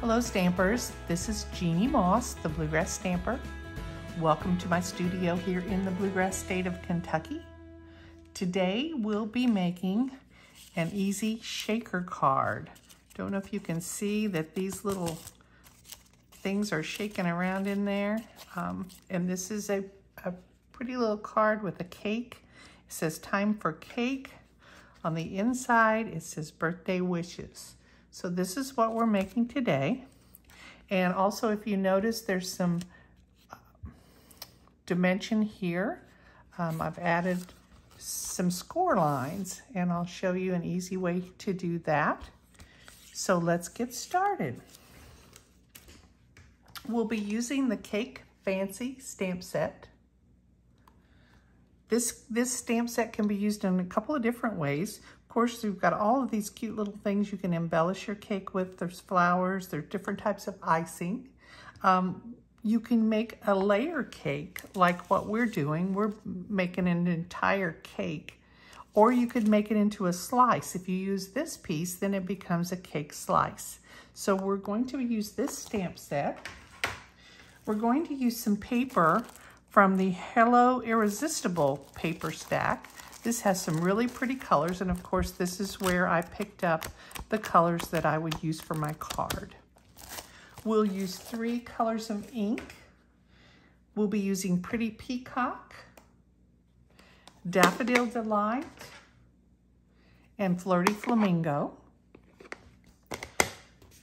Hello Stampers, this is Jeannie Moss, the Bluegrass Stamper. Welcome to my studio here in the Bluegrass state of Kentucky. Today we'll be making an easy shaker card. Don't know if you can see that these little things are shaking around in there. And this is a pretty little card with a cake. It says time for cake. On the inside it says birthday wishes. So this is what we're making today. And also, if you notice, there's some dimension here. I've added some score lines, and I'll show you an easy way to do that. So let's get started. We'll be using the Cake Fancy stamp set. This stamp set can be used in a couple of different ways. Of course, you've got all of these cute little things you can embellish your cake with. There's flowers, there's different types of icing. You can make a layer cake like what we're doing. We're making an entire cake. Or you could make it into a slice. If you use this piece, then it becomes a cake slice. So we're going to use this stamp set. We're going to use some paper from the Hello Irresistible paper stack. This has some really pretty colors, and of course this is where I picked up the colors that I would use for my card. We'll use 3 colors of ink. We'll be using Pretty Peacock, Daffodil Delight, and Flirty Flamingo.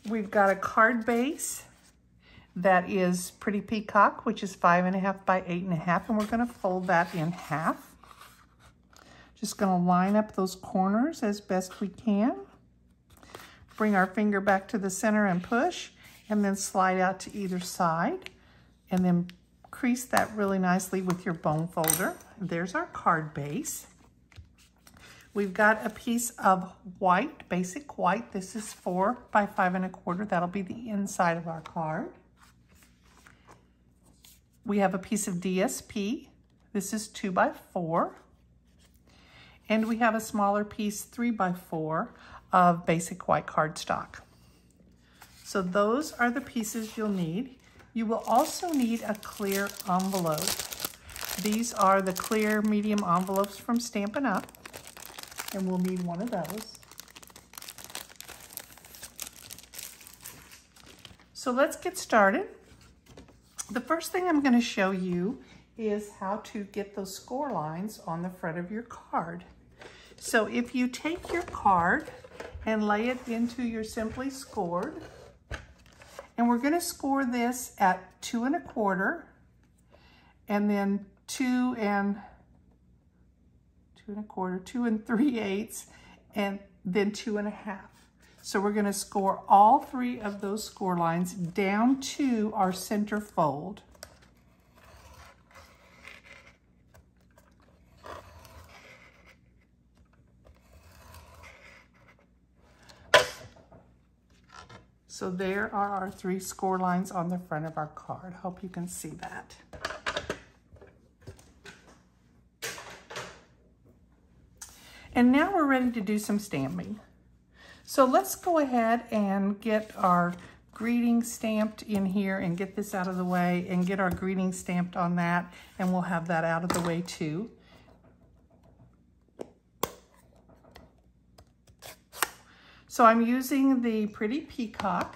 We've got a card base that is Pretty Peacock, which is 5.5 by 8.5, and we're gonna fold that in half. Just gonna line up those corners as best we can. Bring our finger back to the center and push, and then slide out to either side, and then crease that really nicely with your bone folder. There's our card base. We've got a piece of white, basic white. This is 4 by 5.25. That'll be the inside of our card. We have a piece of DSP. This is 2 by 4. And we have a smaller piece, 3 by 4, of basic white cardstock. So those are the pieces you'll need. You will also need a clear envelope. These are the clear medium envelopes from Stampin' Up, and we'll need one of those. So let's get started. The first thing I'm going to show you is how to get those score lines on the front of your card. So if you take your card and lay it into your Simply Scored, and we're going to score this at 2 1/4, and then 2 3/8, and then 2 1/2. So we're going to score all 3 of those score lines down to our center fold. So there are our 3 score lines on the front of our card. Hope you can see that. And now we're ready to do some stamping. So let's go ahead and get our greeting stamped in here and get this out of the way and get our greeting stamped on that, and we'll have that out of the way too. So I'm using the Pretty Peacock.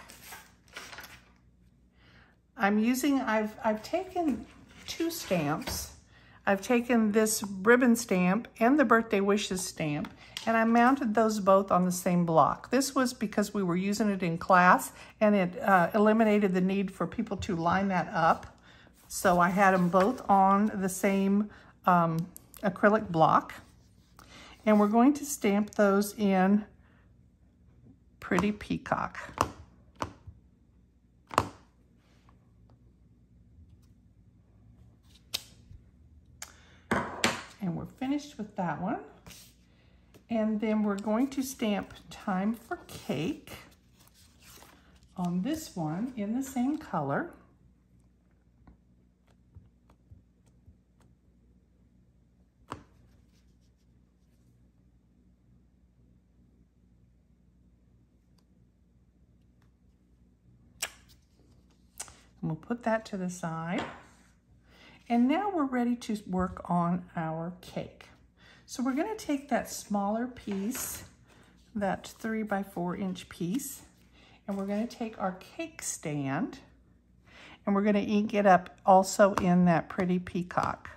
I've taken 2 stamps. I've taken this ribbon stamp and the Birthday Wishes stamp, and I mounted those both on the same block. This was because we were using it in class, and it eliminated the need for people to line that up. So I had them both on the same acrylic block. And we're going to stamp those in Pretty Peacock. And we're finished with that one. And then we're going to stamp Time for Cake on this one in the same color. And we'll put that to the side. And now we're ready to work on our cake. So we're going to take that smaller piece, that 3 by 4 inch piece, and we're going to take our cake stand and we're going to ink it up also in that Pretty Peacock.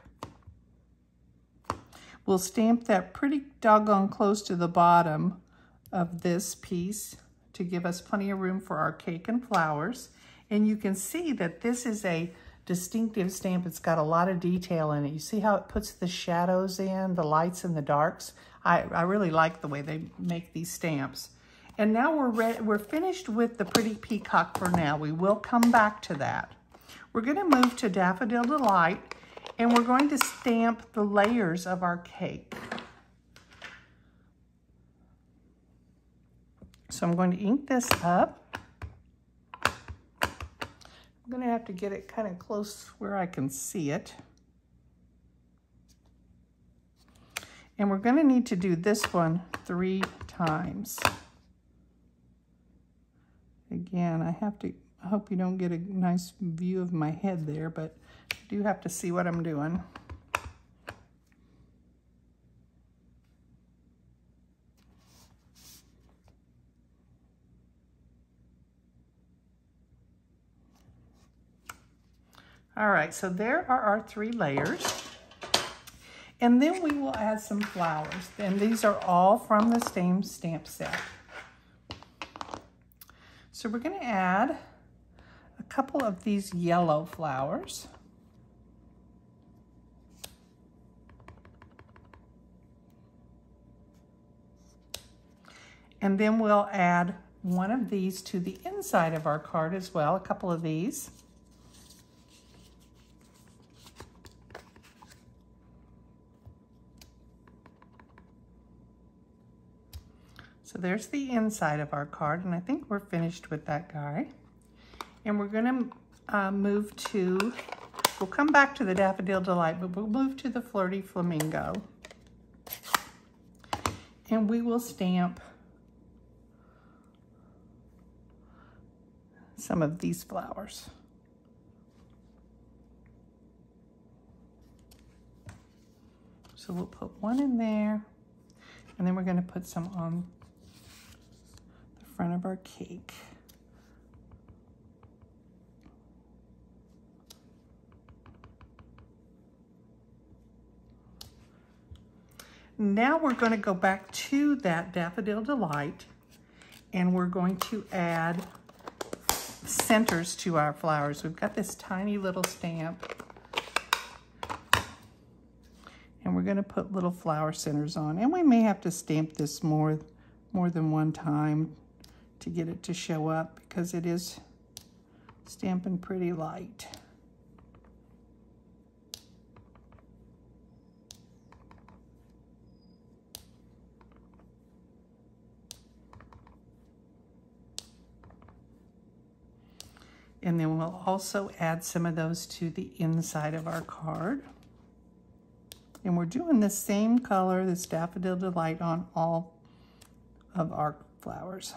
We'll stamp that pretty doggone close to the bottom of this piece to give us plenty of room for our cake and flowers. And you can see that this is a distinctive stamp. It's got a lot of detail in it. You see how it puts the shadows in, the lights and the darks? I really like the way they make these stamps. And now we're finished with the Pretty Peacock for now. We will come back to that. We're going to move to Daffodil Delight, and we're going to stamp the layers of our cake. So I'm going to ink this up. I'm going to have to get it kind of close where I can see it. And we're going to need to do this one 3 times. Again, I hope you don't get a nice view of my head there, but I do have to see what I'm doing. All right, so there are our 3 layers. And then we will add some flowers. And these are all from the same stamp set. So we're going to add a couple of these yellow flowers. And then we'll add one of these to the inside of our card as well, a couple of these. So there's the inside of our card, and I think we're finished with that guy. And we're gonna move to, we'll come back to the Daffodil Delight, but we'll move to the Flirty Flamingo. And we will stamp some of these flowers. So we'll put one in there, and then we're gonna put some on front of our cake. Now we're going to go back to that Daffodil Delight, and we're going to add centers to our flowers. We've got this tiny little stamp, and we're going to put little flower centers on, and we may have to stamp this more than one time to get it to show up, because it is stamping pretty light. And then we'll also add some of those to the inside of our card. And we're doing the same color, this Daffodil Delight, on all of our flowers.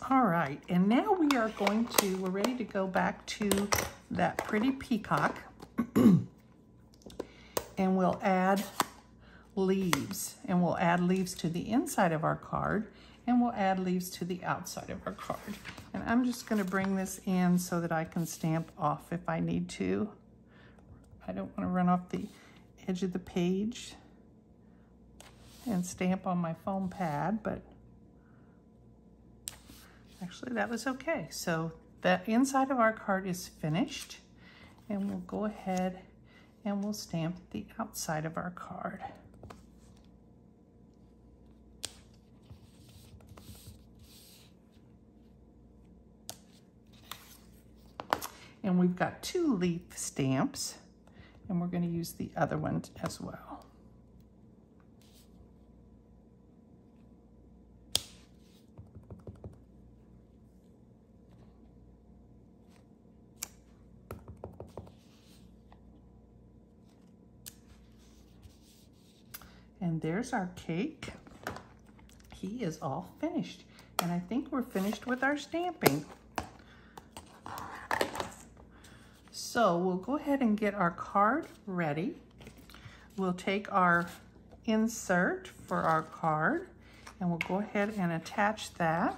All right, and now we're ready to go back to that Pretty Peacock. And we'll add leaves, and we'll add leaves to the inside of our card, and we'll add leaves to the outside of our card. And I'm just gonna bring this in so that I can stamp off if I need to. I don't wanna run off the edge of the page and stamp on my foam pad, but actually that was okay. So the inside of our card is finished, and we'll go ahead and we'll stamp the outside of our card. And we've got 2 leaf stamps, and we're going to use the other one as well. And there's our cake. he is all finished. And I think we're finished with our stamping. So we'll go ahead and get our card ready. We'll take our insert for our card and we'll go ahead and attach that.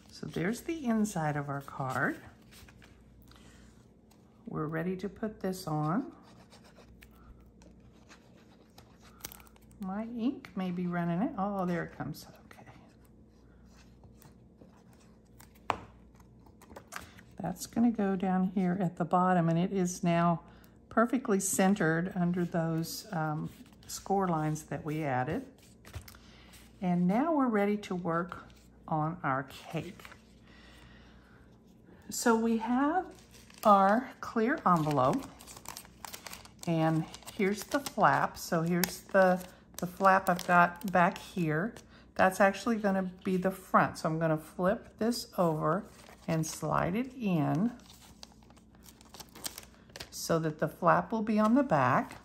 So there's the inside of our card. We're ready to put this on. My ink may be running it. Oh, there it comes. Okay. That's going to go down here at the bottom, and it is now perfectly centered under those score lines that we added. And now we're ready to work on our cake. So we have our clear envelope, and here's the flap. So here's the flap I've got back here. That's actually going to be the front. So I'm going to flip this over and slide it in so that the flap will be on the back.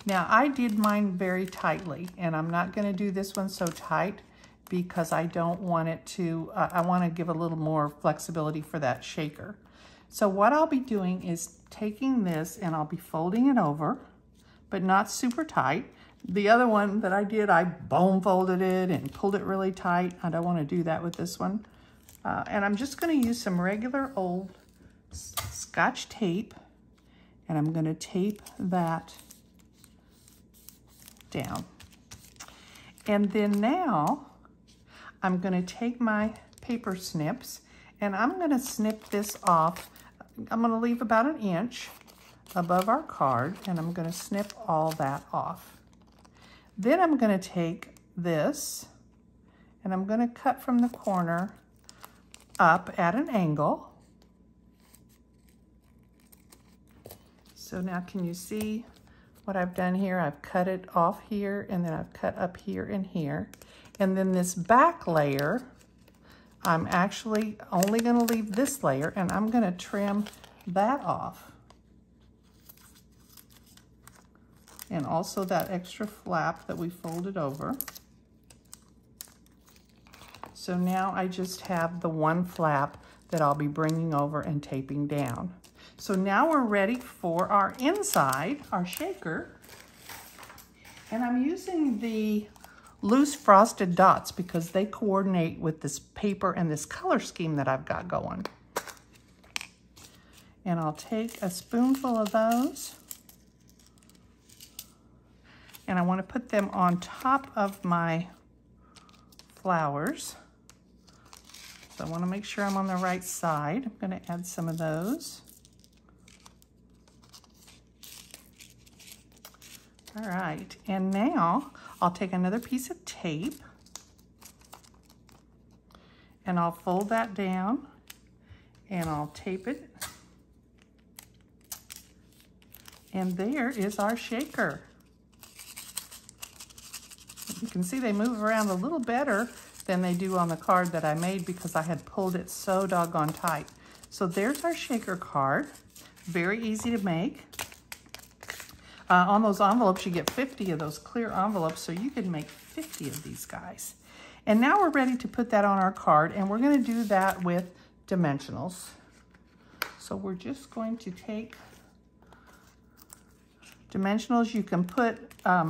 Now I did mine very tightly, and I'm not going to do this one so tight because I don't want it to, I want to give a little more flexibility for that shaker. So what I'll be doing is taking this and I'll be folding it over, but not super tight. The other one that I did, I bone folded it and pulled it really tight. I don't want to do that with this one. And I'm just going to use some regular old Scotch tape, and I'm going to tape that down. And then now I'm going to take my paper snips and I'm going to snip this off. I'm going to leave about 1 inch above our card, and I'm going to snip all that off. Then I'm going to take this and I'm going to cut from the corner up at an angle. So now can you see what I've done here? I've cut it off here, and then I've cut up here and here. And then this back layer, I'm actually only going to leave this layer, and I'm going to trim that off. And also that extra flap that we folded over. So now I just have the one flap that I'll be bringing over and taping down. So now we're ready for our inside, our shaker. And I'm using the loose frosted dots because they coordinate with this paper and this color scheme that I've got going. And I'll take a spoonful of those, and I want to put them on top of my flowers. So I want to make sure I'm on the right side. I'm going to add some of those. All right, and now I'll take another piece of tape and I'll fold that down and I'll tape it. And there is our shaker. You can see they move around a little better than they do on the card that I made because I had pulled it so doggone tight. So there's our shaker card. Very easy to make. On those envelopes, you get 50 of those clear envelopes, so you can make 50 of these guys. And now we're ready to put that on our card, and we're going to do that with dimensionals. So we're just going to take dimensionals. You can put,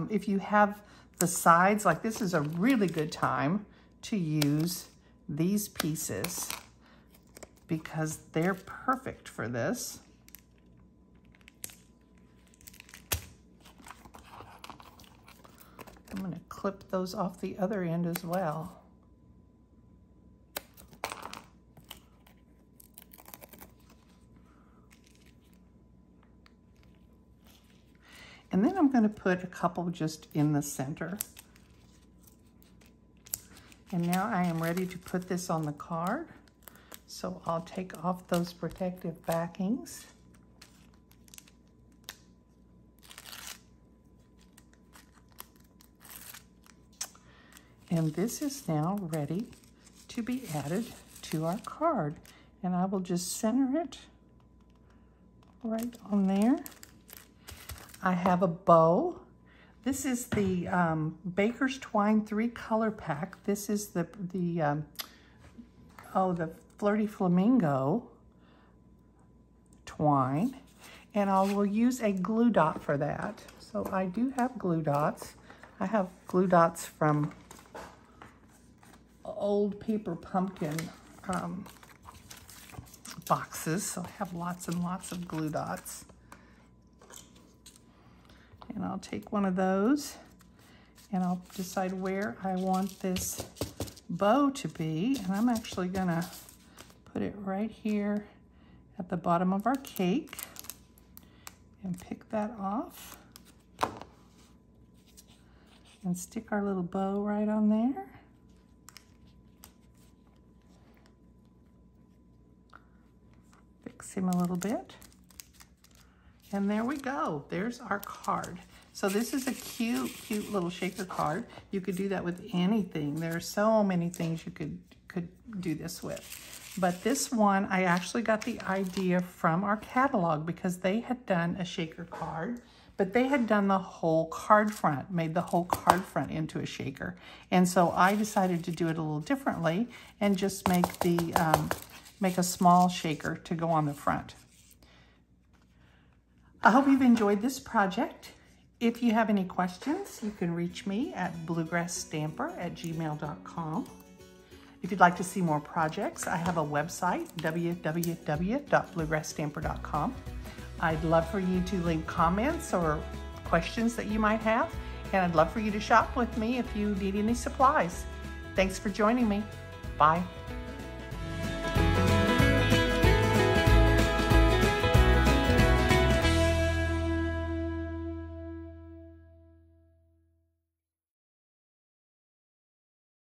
if you have the sides, like this is a really good time to use these pieces because they're perfect for this. I'm going to clip those off the other end as well. And then I'm going to put a couple just in the center. And now I am ready to put this on the card. So I'll take off those protective backings. And this is now ready to be added to our card. And I will just center it right on there. I have a bow. This is the Baker's Twine 3-color pack. This is the Flirty Flamingo twine. And I will use a glue dot for that. So I do have glue dots. I have glue dots from old Paper Pumpkin boxes. So I have lots and lots of glue dots. And I'll take one of those and I'll decide where I want this bow to be. And I'm actually gonna put it right here at the bottom of our cake and pick that off and stick our little bow right on there. Fix him a little bit. And there we go. There's our card. So this is a cute, cute little shaker card. You could do that with anything. There are so many things you could do this with. But this one, I actually got the idea from our catalog because they had done a shaker card, but they had done the whole card front, made the whole card front into a shaker. And so I decided to do it a little differently and just make a small shaker to go on the front. I hope you've enjoyed this project. If you have any questions, you can reach me at bluegrassstamper@gmail.com. If you'd like to see more projects, I have a website, www.bluegrassstamper.com. I'd love for you to leave comments or questions that you might have, and I'd love for you to shop with me if you need any supplies. Thanks for joining me. Bye.